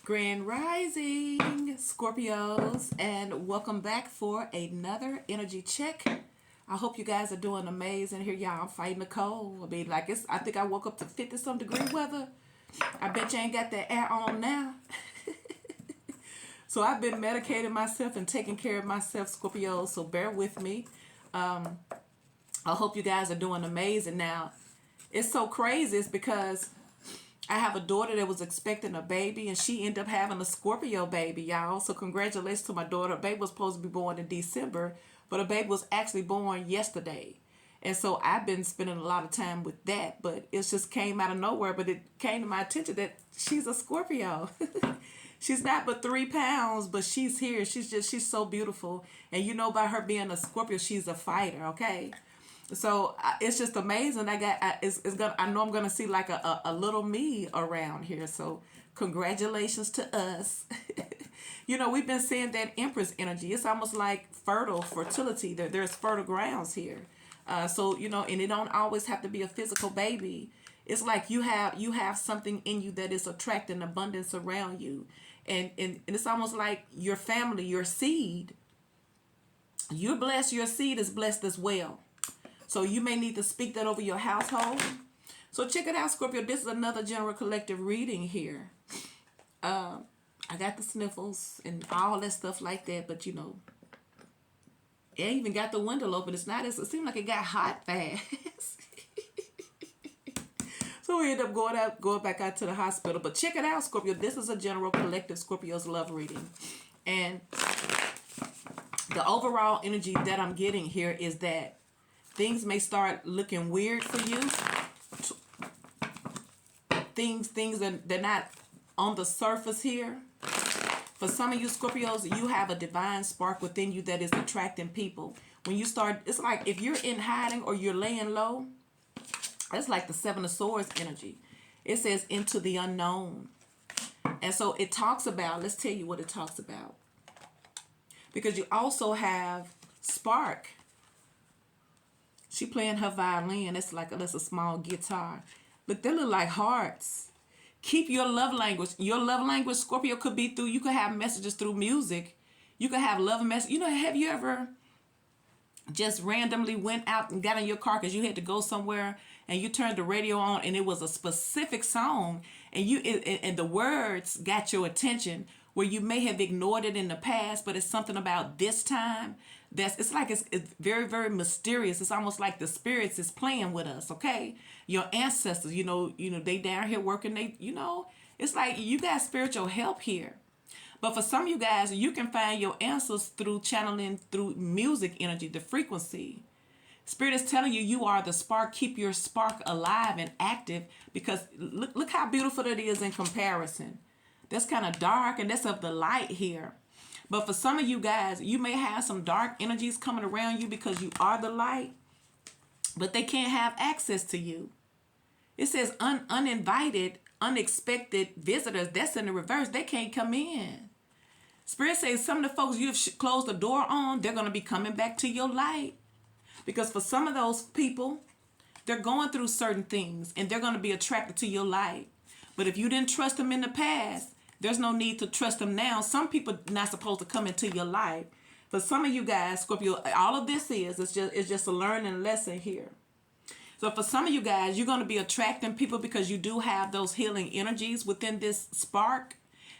Grand Rising, Scorpios, and welcome back for another energy check. I hope you guys are doing amazing. Here, y'all, I'm fighting the cold. I mean, like I think I woke up to 50-some degree weather. I bet you ain't got that air on now. So I've been medicating myself and taking care of myself, Scorpios. So bear with me. I hope you guys are doing amazing. Now, it's so crazy. It's because I have a daughter that was expecting a baby, and she ended up having a Scorpio baby, y'all. So congratulations to my daughter. Her baby was supposed to be born in December, but her baby was actually born yesterday. And so I've been spending a lot of time with that, but it just came out of nowhere. But it came to my attention that she's a Scorpio. She's not but 3 pounds, but she's here. She's so beautiful. And you know, by her being a Scorpio, she's a fighter, okay? So it's just amazing. I know I'm gonna see like a little me around here. So congratulations to us. You know, we've been seeing that Empress energy. It's almost like fertility. There's fertile grounds here. So you know, and it don't always have to be a physical baby. It's like you have something in you that is attracting abundance around you, and it's almost like your family, your seed. You're blessed. Your seed is blessed as well. So you may need to speak that over your household. So check it out, Scorpio. This is another general collective reading here. I got the sniffles and all that stuff like that, but you know, it even got the window open. It's not as, it seemed like it got hot fast. So we end up going back out to the hospital. But check it out, Scorpio. This is a general collective Scorpio's love reading. And the overall energy that I'm getting here is that things may start looking weird for you. Things that they're not on the surface here. For some of you Scorpios, you have a divine spark within you that is attracting people. When you start, it's like if you're in hiding or you're laying low, that's like the Seven of Swords energy. It says into the unknown. And so it talks about, let's tell you what it talks about. Because you also have Spark. She playing her violin. It's like that's a small guitar. Look, they look like hearts. Keep your love language. Your love language, Scorpio, could be through, you could have messages through music. You could have love messages. You know, have you ever just randomly went out and got in your car because you had to go somewhere and you turned the radio on and it was a specific song and and the words got your attention where you may have ignored it in the past, but it's something about this time it's like it's very, very mysterious. It's almost like the spirits is playing with us, okay? Your ancestors, you know, they down here working, it's like you got spiritual help here. But for some of you guys, you can find your answers through channeling through music energy, the frequency. Spirit is telling you, you are the spark. Keep your spark alive and active, because look how beautiful it is in comparison. That's kind of dark, and that's of the light here. But for some of you guys, you may have some dark energies coming around you because you are the light, but they can't have access to you. It says uninvited, unexpected visitors. That's in the reverse. They can't come in. Spirit says some of the folks you've closed the door on, they're going to be coming back to your light. Because for some of those people, they're going through certain things and they're going to be attracted to your light. But if you didn't trust them in the past, there's no need to trust them now. Some people are not supposed to come into your life. For some of you guys, Scorpio, all of this it's just a learning lesson here. So for some of you guys, you're going to be attracting people because you do have those healing energies within this spark.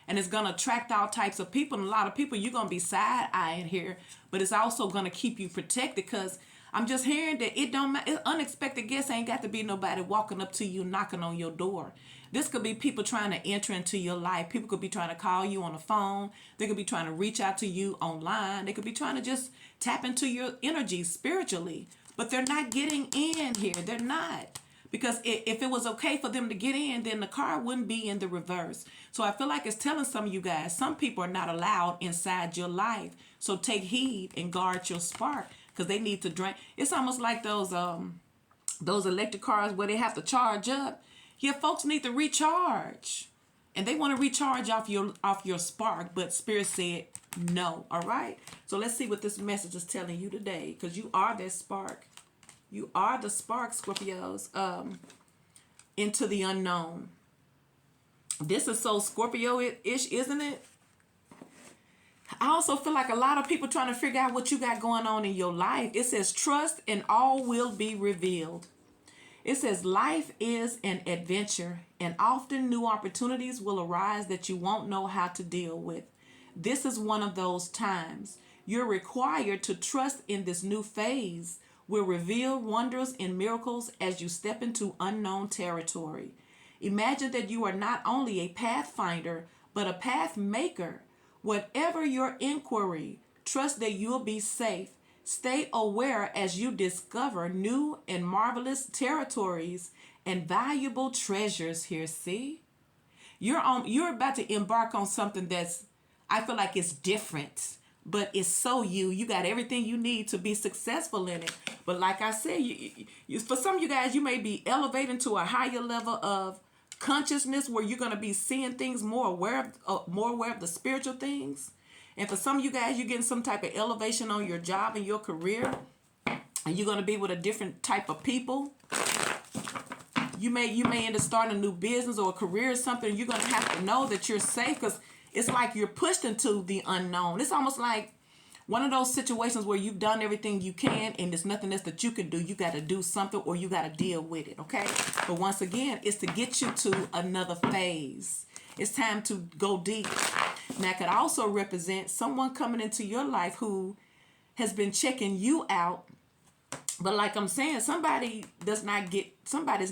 And it's going to attract all types of people. And a lot of people, you're going to be side-eyeing here. But it's also going to keep you protected, because I'm just hearing that it don't matter. Unexpected guests ain't got to be nobody walking up to you, knocking on your door. This could be people trying to enter into your life. People could be trying to call you on the phone. They could be trying to reach out to you online. They could be trying to just tap into your energy spiritually. But they're not getting in here. They're not. Because if it was okay for them to get in, then the car wouldn't be in the reverse. So I feel like it's telling some of you guys, some people are not allowed inside your life. So take heed and guard your spark, because they need to drain. It's almost like those electric cars where they have to charge up. Yeah, folks need to recharge. And they want to recharge off your spark, but Spirit said no. All right? So let's see what this message is telling you today, because you are that spark. You are the spark, Scorpios, into the unknown. This is so Scorpio-ish, isn't it? I also feel like a lot of people trying to figure out what you got going on in your life. It says trust and all will be revealed. It says life is an adventure and often new opportunities will arise that you won't know how to deal with. This is one of those times. You're required to trust in this new phase will reveal wonders and miracles as you step into unknown territory. Imagine that you are not only a pathfinder, but a path maker. Whatever your inquiry, trust that you'll be safe. Stay aware as you discover new and marvelous territories and valuable treasures here. See? You're about to embark on something that's, I feel like it's different, but it's so you. You got everything you need to be successful in it. But like I said, for some of you guys, you may be elevating to a higher level of consciousness where you're going to be seeing things more aware of the spiritual things. And for some of you guys, you're getting some type of elevation on your job and your career, and you're going to be with a different type of people. You may end up starting a new business or a career or something. You're going to have to know that you're safe, because it's like you're pushed into the unknown. It's almost like one of those situations where you've done everything you can and there's nothing else that you can do. You got to do something or you got to deal with it, okay? But once again, it's to get you to another phase. It's time to go deep. Now, it could also represent someone coming into your life who has been checking you out. But like I'm saying, somebody's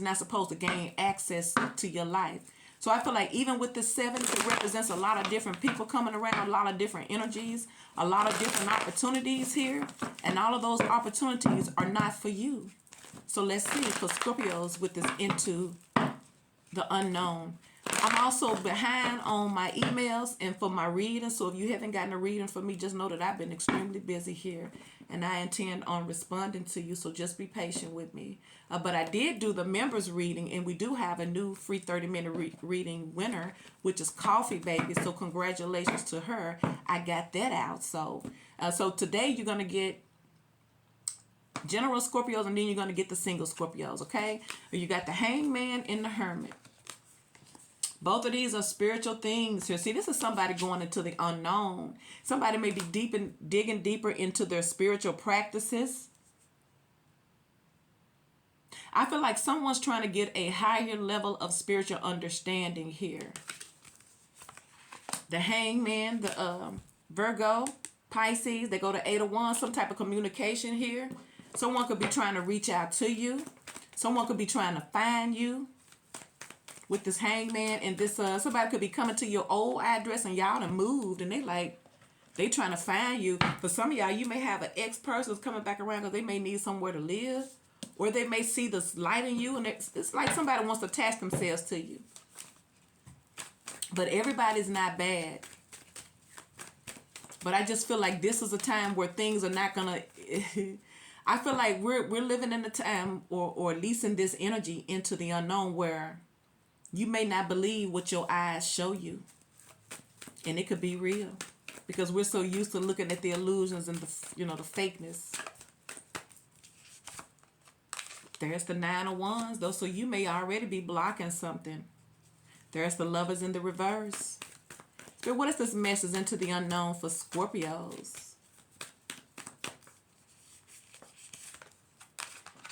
not supposed to gain access to your life. So I feel like even with the 7, it represents a lot of different people coming around, a lot of different energies, a lot of different opportunities here. And all of those opportunities are not for you. So let's see for Scorpios with this into the unknown. I'm also behind on my emails and for my reading. So if you haven't gotten a reading from me, just know that I've been extremely busy here. And I intend on responding to you. So just be patient with me. But I did do the members reading. And we do have a new free 30-minute reading winner, which is Coffee Baby. So congratulations to her. I got that out. So today you're going to get general Scorpios. And then you're going to get the single Scorpios. Okay. You got the Hangman and the Hermit. Both of these are spiritual things here. See, this is somebody going into the unknown. Somebody may be digging deeper into their spiritual practices. I feel like someone's trying to get a higher level of spiritual understanding here. The Hangman, the Virgo, Pisces, they go to 8 of Wands, some type of communication here. Someone could be trying to reach out to you. Someone could be trying to find you. With this Hangman and this, somebody could be coming to your old address and y'all done moved and they trying to find you. For some of y'all, you may have an ex-person who's coming back around because they may need somewhere to live, or they may see this light in you, and it's like somebody wants to attach themselves to you. But everybody's not bad. But I just feel like this is a time where things are not gonna. I feel like we're living in a time, or at least in this energy, into the unknown where you may not believe what your eyes show you. And it could be real. Because we're so used to looking at the illusions and the fakeness. There's the 9 of Wands, though. So you may already be blocking something. There's the Lovers in the reverse. So what is this message into the unknown for Scorpios?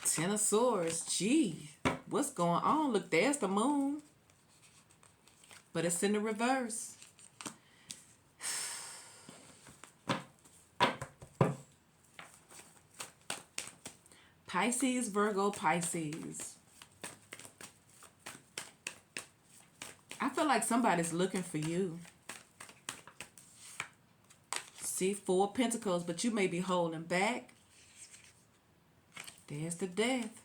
10 of Swords. Gee, what's going on? Look, there's the moon. But it's in the reverse. Pisces, Virgo, Pisces. I feel like somebody's looking for you. See, 4 of Pentacles, but you may be holding back. There's the Death.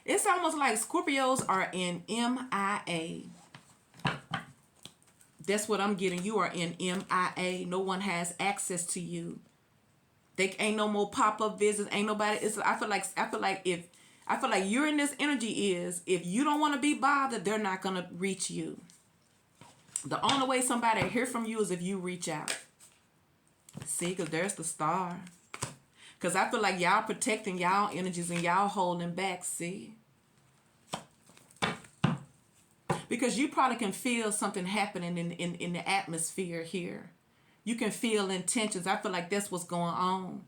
It's almost like Scorpios are in MIA. That's what I'm getting. You are in MIA. No one has access to you. They ain't no more pop-up visits. Ain't nobody. I feel like you're in this energy is if you don't want to be bothered, they're not gonna reach you. The only way somebody will hear from you is if you reach out. See, because there's the Star. Because I feel like y'all protecting y'all energies and y'all holding back, see? Because you probably can feel something happening in the atmosphere here. You can feel intentions. I feel like that's what's going on.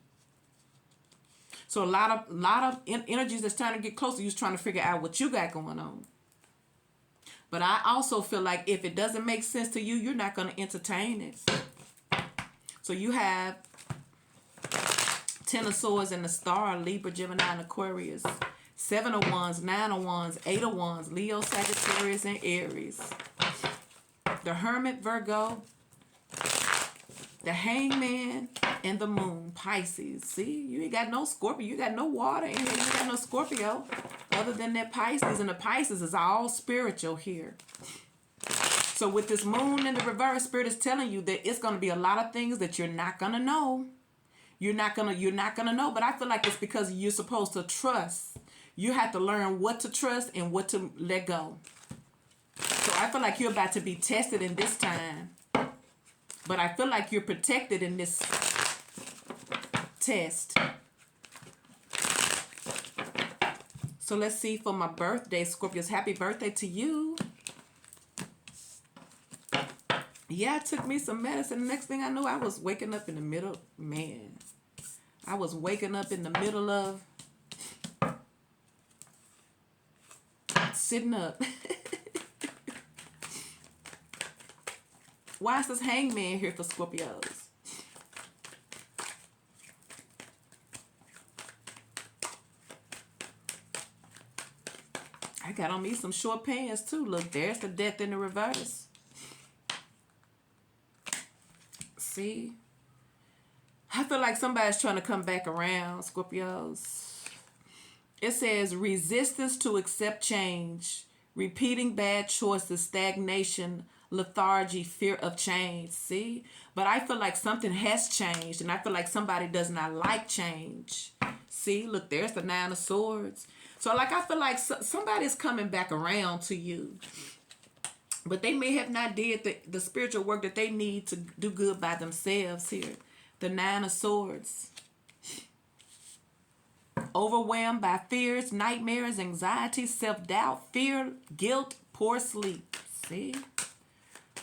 So a lot of energies that's trying to get closer. You're trying to figure out what you got going on. But I also feel like if it doesn't make sense to you, you're not going to entertain it. So you have Ten of Swords and the Star, Libra, Gemini, and Aquarius. 7 of Wands, 9 of Wands, 8 of Wands, Leo, Sagittarius, and Aries. The Hermit, Virgo. The Hangman, and the Moon, Pisces. See, you ain't got no Scorpio. You got no water in here. You ain't got no Scorpio other than that Pisces. And the Pisces is all spiritual here. So with this Moon in the reverse, Spirit is telling you that it's going to be a lot of things that you're not going to know. You're not gonna know. But I feel like it's because you're supposed to trust. You have to learn what to trust and what to let go. So I feel like you're about to be tested in this time. But I feel like you're protected in this test. So let's see for my birthday, Scorpios. Happy birthday to you. Yeah, it took me some medicine. Next thing I knew, I was waking up in the middle. Man, I was waking up in the middle of sitting up. Why is this Hangman here for Scorpios? I got on me some short pants too. Look, there's the Death in the reverse. See? I feel like somebody's trying to come back around, Scorpios. It says resistance to accept change, repeating bad choices, stagnation, lethargy, fear of change. See? But I feel like something has changed, and I feel like somebody does not like change. See? Look, there's the 9 of Swords. So like I feel like somebody's coming back around to you, but they may have not did the spiritual work that they need to do good by themselves here. The 9 of Swords. Overwhelmed by fears, nightmares, anxiety, self-doubt, fear, guilt, poor sleep. See?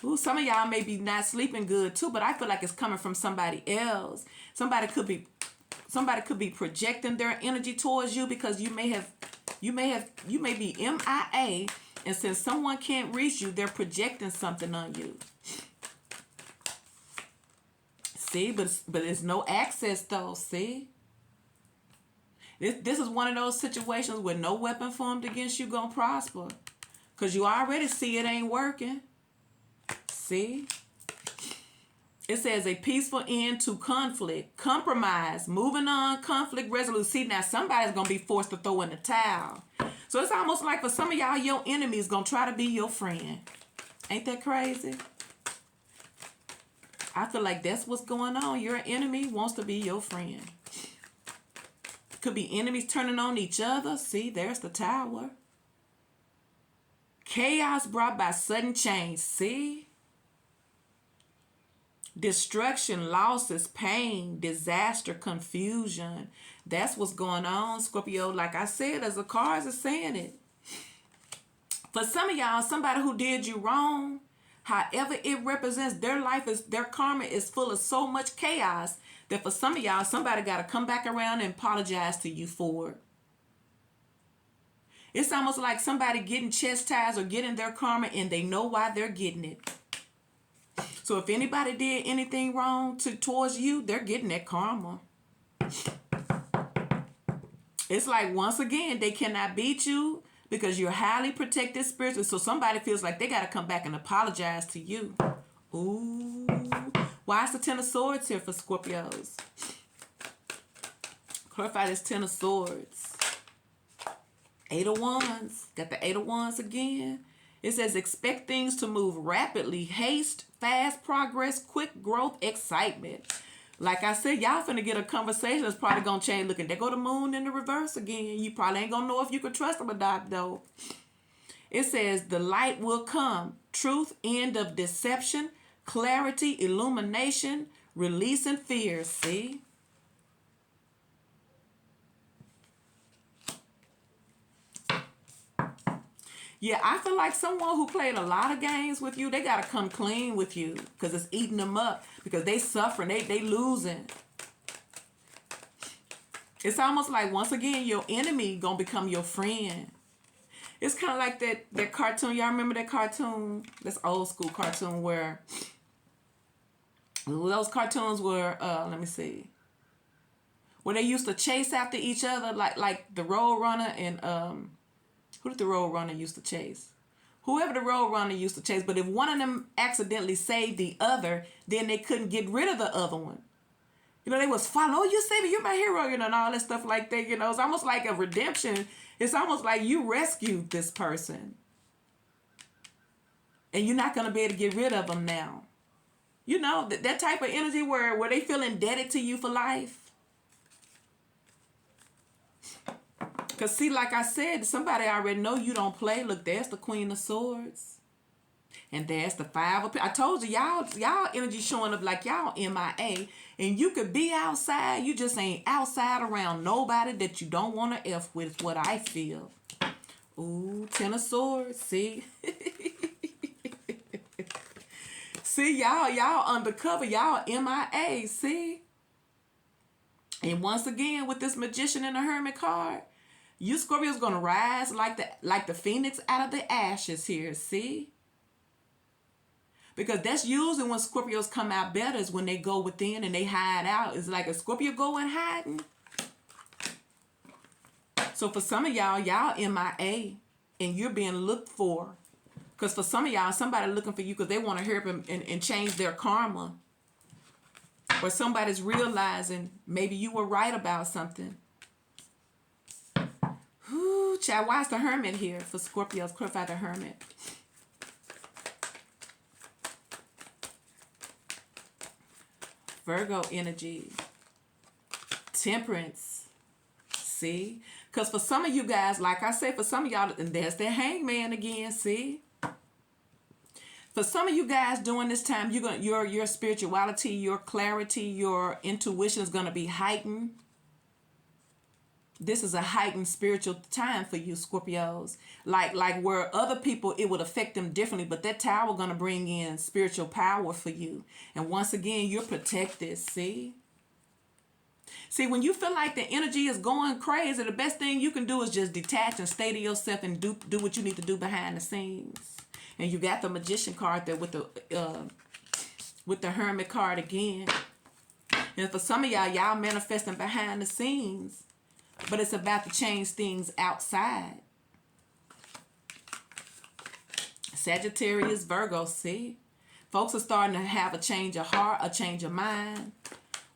Ooh, some of y'all may be not sleeping good too, but I feel like it's coming from somebody else. Somebody could be projecting their energy towards you because you may be MIA, and since someone can't reach you, they're projecting something on you. See, but there's no access though. See, this is one of those situations where no weapon formed against you gonna prosper, cause you already see it ain't working. See, it says a peaceful end to conflict, compromise, moving on, conflict resolution. See, now somebody's gonna be forced to throw in the towel. So it's almost like for some of y'all, your enemy is gonna try to be your friend. Ain't that crazy? I feel like that's what's going on. Your enemy wants to be your friend. Could be enemies turning on each other. See, there's the Tower. Chaos brought by sudden change. See? Destruction, losses, pain, disaster, confusion. That's what's going on, Scorpio. Like I said, as the cards are saying it. For some of y'all, somebody who did you wrong, however it represents, their life is, their karma is full of so much chaos that for some of y'all, somebody got to come back around and apologize to you for it. It's almost like somebody getting chastised or getting their karma and they know why they're getting it. So if anybody did anything wrong towards you, they're getting that karma. It's like, once again, they cannot beat you because you're highly protected spiritually. So somebody feels like they got to come back and apologize to you. Ooh. Why is the 10 of Swords here for Scorpios? Clarify this 10 of Swords. 8 of Wands. Got the 8 of Wands again. It says expect things to move rapidly. Haste, fast progress, quick growth, excitement. Like I said, y'all finna get a conversation that's probably gonna change. Look, and there go the Moon in the reverse again. You probably ain't gonna know if you can trust them or not, though. It says the light will come. Truth, end of deception, clarity, illumination, releasing fear. See? Yeah, I feel like someone who played a lot of games with you, they got to come clean with you because it's eating them up because they suffering, they losing. It's almost like once again, your enemy going to become your friend. It's kind of like that cartoon. Y'all remember that cartoon? That's old school cartoon where those cartoons were, let me see, where they used to chase after each other like the Road Runner and who did the Road Runner used to chase? Whoever the Road Runner used to chase. But if one of them accidentally saved the other, then they couldn't get rid of the other one. You know, they was following, oh, you saved me, you're my hero, you know, and all that stuff like that. You know, it's almost like a redemption. It's almost like you rescued this person. And you're not going to be able to get rid of them now. You know, that type of energy where they feel indebted to you for life. Because see, like I said, somebody already know you don't play. Look, there's the Queen of Swords. And there's the Five of Pentacles. I told you, y'all energy showing up like y'all MIA. And you could be outside. You just ain't outside around nobody that you don't want to F with, what I feel. Ooh, Ten of Swords. See? See, y'all undercover. Y'all MIA. See? And once again, with this Magician and the Hermit card, you Scorpio's going to rise like the phoenix out of the ashes here. See? Because that's usually when Scorpios come out better is when they go within and they hide out. It's like a Scorpio going hiding. So for some of y'all MIA and you're being looked for. Because for some of y'all, somebody looking for you because they want to hurry up and change their karma. Or somebody's realizing maybe you were right about something. Whoo, child, why is the Hermit here for Scorpios? Clarify the Hermit. Virgo energy. Temperance. See? Because for some of you guys, like I said, for some of y'all, and there's the Hangman again, see? For some of you guys during this time, your spirituality, your clarity, your intuition is going to be heightened. This is a heightened spiritual time for you, Scorpios. Like where other people, it would affect them differently, but that tower going to bring in spiritual power for you. And once again, you're protected, see? See, when you feel like the energy is going crazy, the best thing you can do is just detach and stay to yourself and do what you need to do behind the scenes. And you got the Magician card there with the Hermit card again. And for some of y'all manifesting behind the scenes. But it's about to change things outside. Sagittarius, Virgo, see? Folks are starting to have a change of heart, a change of mind.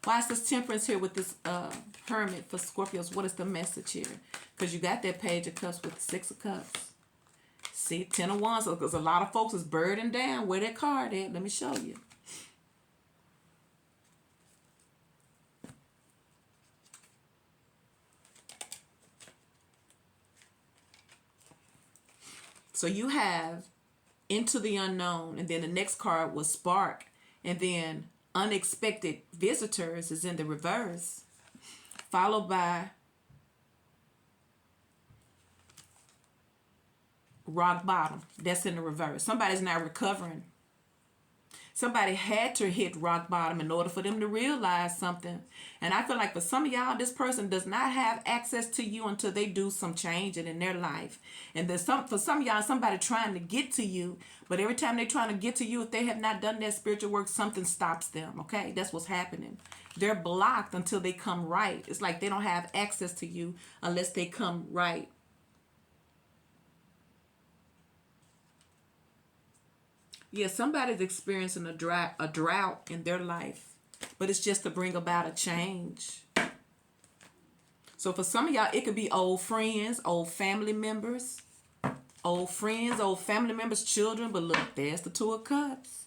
Why is this Temperance here with this Hermit for Scorpios? What is the message here? Because you got that Page of Cups with the Six of Cups. See, Ten of Wands. Because a lot of folks is burdened down. Where that card at? Let me show you. So you have Into the Unknown, and then the next card was Spark, and then Unexpected Visitors is in the reverse, followed by Rock Bottom. That's in the reverse. Somebody's now recovering. Somebody had to hit rock bottom in order for them to realize something. And I feel like for some of y'all, this person does not have access to you until they do some changing in their life. And there's for some of y'all, somebody trying to get to you. But every time they're trying to get to you, if they have not done their spiritual work, something stops them. Okay? That's what's happening. They're blocked until they come right. It's like they don't have access to you unless they come right. Yeah, somebody's experiencing a drought in their life, but it's just to bring about a change. So for some of y'all, it could be old friends, old family members, old friends, old family members, children. But look, there's the Two of Cups.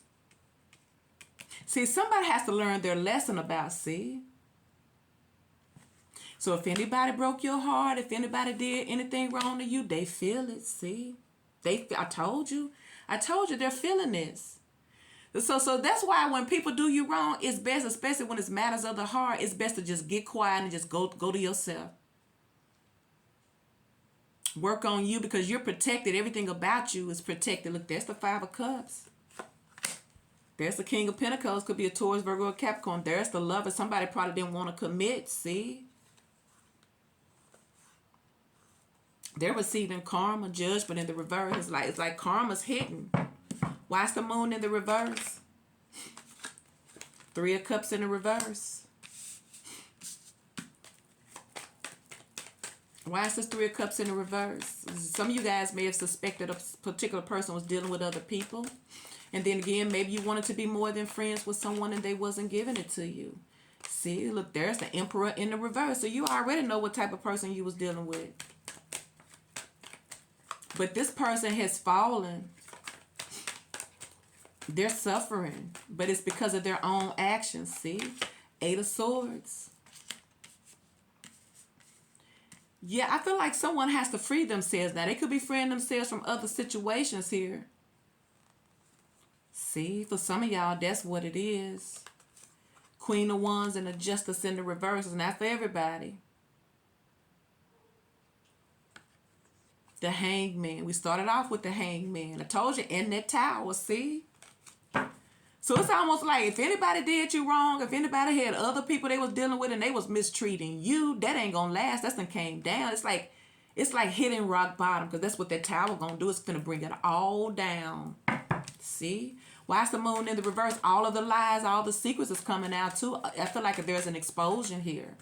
See, somebody has to learn their lesson about, see? So if anybody broke your heart, if anybody did anything wrong to you, they feel it, see? I told you they're feeling this. So that's why when people do you wrong, it's best, especially when it's matters of the heart, it's best to just get quiet and just go to yourself. Work on you because you're protected. Everything about you is protected. Look, there's the Five of Cups. There's the King of Pentacles. Could be a Taurus, Virgo, or Capricorn. There's the Lover. Somebody probably didn't want to commit. See? They're receiving karma, judgment in the reverse. It's like karma's hidden. Why's the Moon in the reverse? Three of Cups in the reverse. Why is this Three of Cups in the reverse? Some of you guys may have suspected a particular person was dealing with other people. And then again, maybe you wanted to be more than friends with someone and they wasn't giving it to you. See, look, there's the Emperor in the reverse. So you already know what type of person you was dealing with. But this person has fallen. They're suffering. But it's because of their own actions, see? Eight of Swords. Yeah, I feel like someone has to free themselves now. They could be freeing themselves from other situations here. See, for some of y'all, that's what it is. Queen of Wands and the Justice in the reverse. It's not for everybody. The Hangman. We started off with the Hangman. I told you, in that tower, see? So it's almost like if anybody did you wrong, if anybody had other people they was dealing with and they was mistreating you, that ain't gonna last. That's done came down. It's like hitting rock bottom, because that's what that tower gonna do. It's gonna bring it all down. See? Why is the Moon in the reverse? All of the lies, all the secrets is coming out too. I feel like there's an explosion here.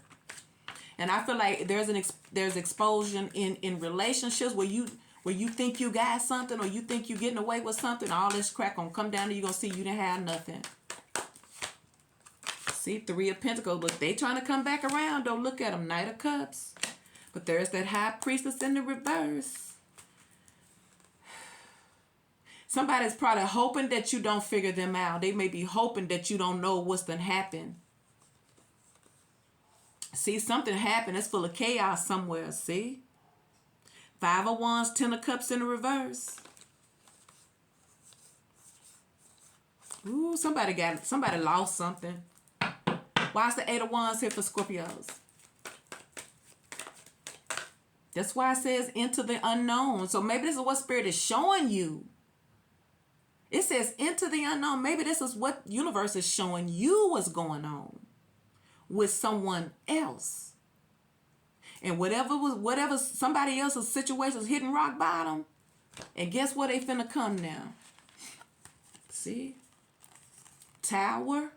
And I feel like there's explosion in relationships where you think you got something or you think you getting away with something. All this crap gonna come down and you're gonna see you didn't have nothing. See, Three of Pentacles. But they trying to come back around. Don't look at them. Knight of Cups. But there's that High Priestess in the reverse. Somebody's probably hoping that you don't figure them out. They may be hoping that you don't know what's done happened. See, something happened. It's full of chaos somewhere. See? Five of Wands, Ten of Cups in the reverse. Ooh, somebody lost something. Why is the Eight of Wands here for Scorpios? That's why it says into the unknown. So maybe this is what Spirit is showing you. It says into the unknown. Maybe this is what universe is showing you what's going on with someone else. And whatever somebody else's situation is hitting rock bottom. And guess where they finna come now? See? Tower.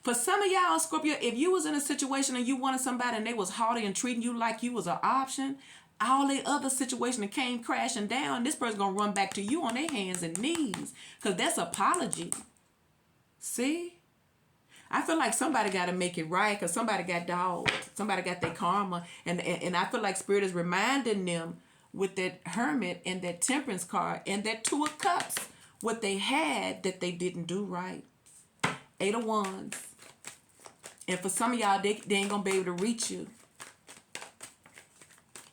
For some of y'all, Scorpio, if you was in a situation and you wanted somebody and they was haughty and treating you like you was an option, all the other situation that came crashing down, this person's going to run back to you on their hands and knees. Because that's apology. See? I feel like somebody got to make it right because somebody got dogged. Somebody got their karma. And I feel like Spirit is reminding them with that Hermit and that Temperance card and that Two of Cups, what they had that they didn't do right. Eight of Wands. And for some of y'all, they ain't going to be able to reach you.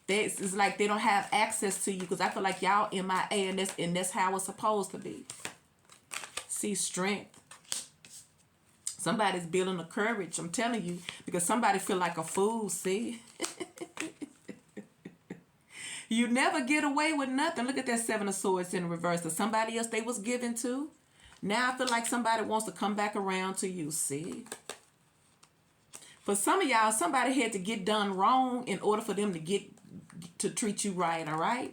It's like they don't have access to you because I feel like y'all MIA and that's how it's supposed to be. See, strength. Somebody's building the courage, I'm telling you, because somebody feel like a fool, see? You never get away with nothing. Look at that Seven of Swords in reverse. To somebody else they was given to. Now I feel like somebody wants to come back around to you, see? For some of y'all, somebody had to get done wrong in order for them to treat you right, all right?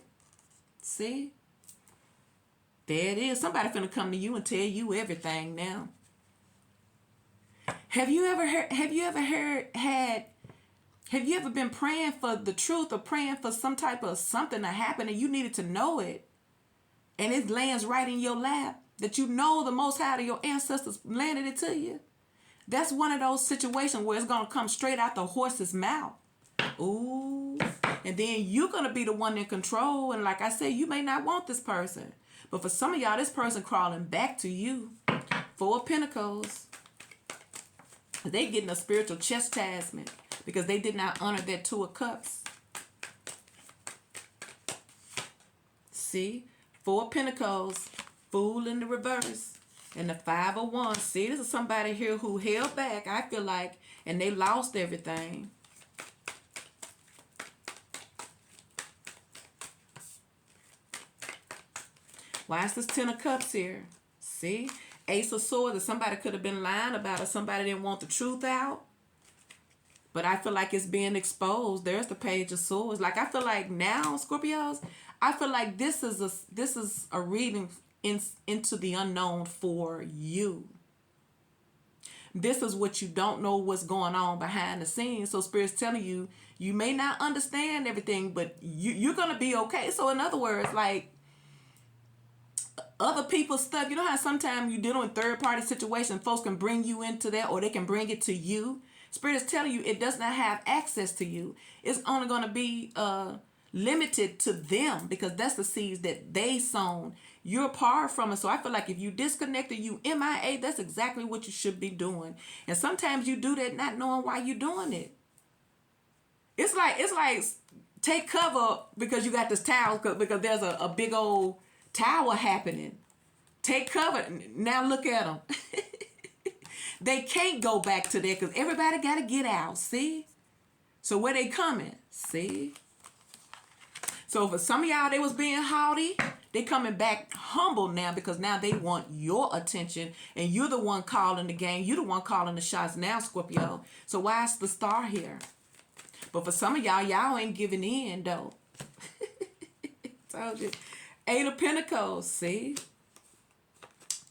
See? There it is. Somebody finna come to you and tell you everything now. Have you ever been praying for the truth or praying for some type of something to happen and you needed to know it? And it lands right in your lap that you know the Most High of your ancestors landed it to you. That's one of those situations where it's going to come straight out the horse's mouth. Ooh. And then you're going to be the one in control. And like I said, you may not want this person. But for some of y'all, this person crawling back to you. Four of Pentacles. They getting a spiritual chastisement because they did not honor that Two of Cups. See? Four of Pentacles. Fool in the reverse. And the Five of Wands. See, this is somebody here who held back, I feel like, and they lost everything. Why is this Ten of Cups here? See? Ace of Swords, that somebody could have been lying about, or somebody didn't want the truth out. But I feel like it's being exposed. There's the Page of Swords. Like, I feel like now, Scorpios, I feel like this is a reading into the unknown for you. This is what you don't know what's going on behind the scenes. So Spirit's telling you, you may not understand everything, but you're going to be okay. So in other words, like, other people's stuff, you know how sometimes you deal with third-party situations, folks can bring you into that, or they can bring it to you. Spirit is telling you it does not have access to you. It's only going to be limited to them, because that's the seeds that they sown. You're apart from it. So I feel like if you disconnected, you MIA, that's exactly what you should be doing. And sometimes you do that not knowing why you're doing it. It's like take cover because you got this tower, because there's a big old tower happening. Take cover. Now look at them. They can't go back to there because everybody got to get out. See? So where they coming? See? So for some of y'all, they was being haughty. They coming back humble now, because now they want your attention, and you're the one calling the game. You're the one calling the shots now, Scorpio. So why is the Star here? But for some of y'all ain't giving in though. Told you. Eight of Pentacles, see?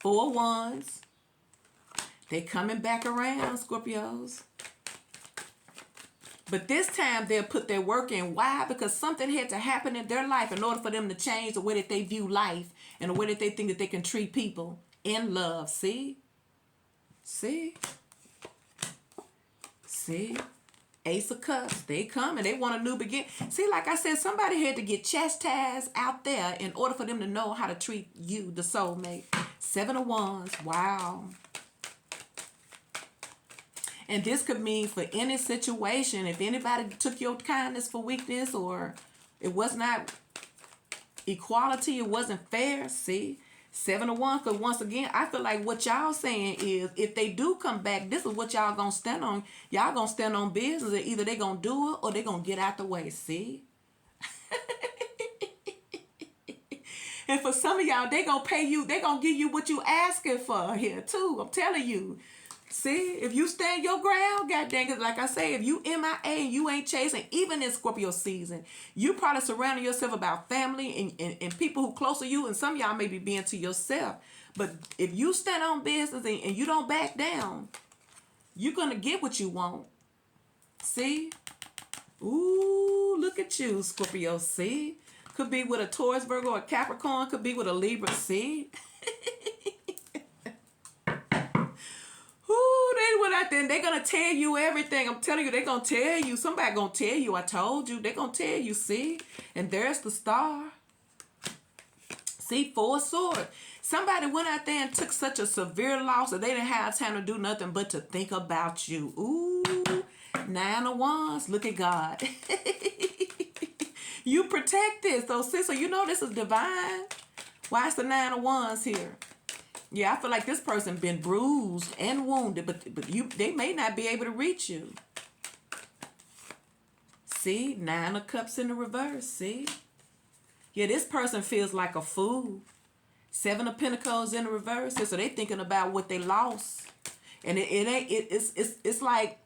Four of Wands. They coming back around, Scorpios. But this time they'll put their work in. Why? Because something had to happen in their life in order for them to change the way that they view life and the way that they think that they can treat people in love. See? See? See? Ace of Cups. They come and they want a new beginning. See, like I said, somebody had to get chastised out there in order for them to know how to treat you, the soulmate. Seven of Wands. Wow. And this could mean for any situation. If anybody took your kindness for weakness, or it was not equality, it wasn't fair. See? Seven of Wands. Because once again, I feel like what y'all saying is, if they do come back, this is what y'all gonna stand on. Y'all gonna stand on business. And either they gonna do it or they gonna get out the way. See? And for some of y'all, they gonna pay you. They gonna give you what you asking for here too. I'm telling you. See, if you stand your ground, god dang it, like I say, if you MIA and you ain't chasing, even in Scorpio season, you probably surrounding yourself about family and people who close to you, and some of y'all may be being to yourself. But if you stand on business and you don't back down, you're going to get what you want. See? Ooh, look at you, Scorpio. See? Could be with a Taurus, Virgo, or Capricorn. Could be with a Libra. See? They went out there and they're going to tell you everything. I'm telling you, they're going to tell you. Somebody going to tell you. I told you. They're going to tell you, see? And there's the Star. See, Four of Swords. Somebody went out there and took such a severe loss that they didn't have time to do nothing but to think about you. Ooh, Nine of Wands. Look at God. You protect this. So, sis, so you know this is divine. Why is the Nine of Wands here? Yeah, I feel like this person been bruised and wounded, but they may not be able to reach you. See, Nine of Cups in the reverse. See, yeah, this person feels like a fool. Seven of Pentacles in the reverse. So they thinking about what they lost, and it's like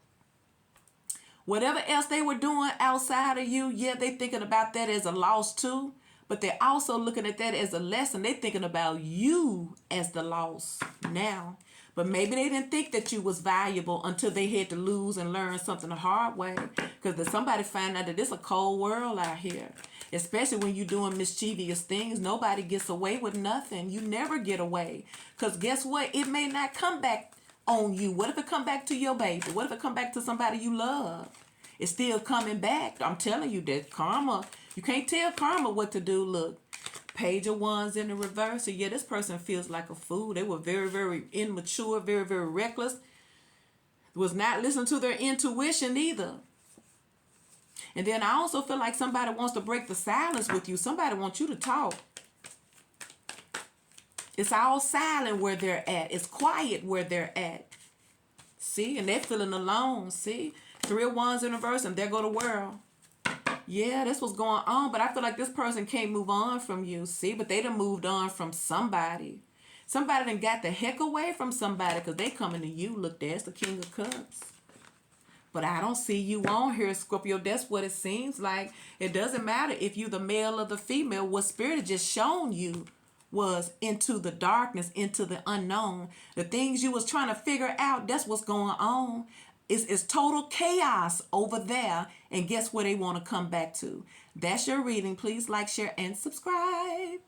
whatever else they were doing outside of you. Yeah, they thinking about that as a loss too. But they're also looking at that as a lesson. They're thinking about you as the loss now. But maybe they didn't think that you was valuable until they had to lose and learn something the hard way. Because if somebody find out that it's a cold world out here, especially when you're doing mischievous things, nobody gets away with nothing. You never get away. Because guess what? It may not come back on you. What if it come back to your baby? What if it come back to somebody you love? It's still coming back. I'm telling you that karma, you can't tell karma what to do. Look, Page of Wands in the reverse. So yeah, this person feels like a fool. They were very, very immature, very, very reckless. Was not listening to their intuition either. And then I also feel like somebody wants to break the silence with you. Somebody wants you to talk. It's all silent where they're at. It's quiet where they're at. See? And they're feeling alone. See? Three of Wands in reverse, and there go the world. Yeah, that's what's going on. But I feel like this person can't move on from you. See, but they done moved on from somebody. Somebody done got the heck away from somebody because they coming to you. Look, there's the King of Cups. But I don't see you on here, Scorpio. That's what it seems like. It doesn't matter if you the male or the female. What Spirit had just shown you was into the darkness, into the unknown. The things you was trying to figure out, that's what's going on. It's total chaos over there. And guess where they want to come back to? That's your reading. Please like, share, and subscribe.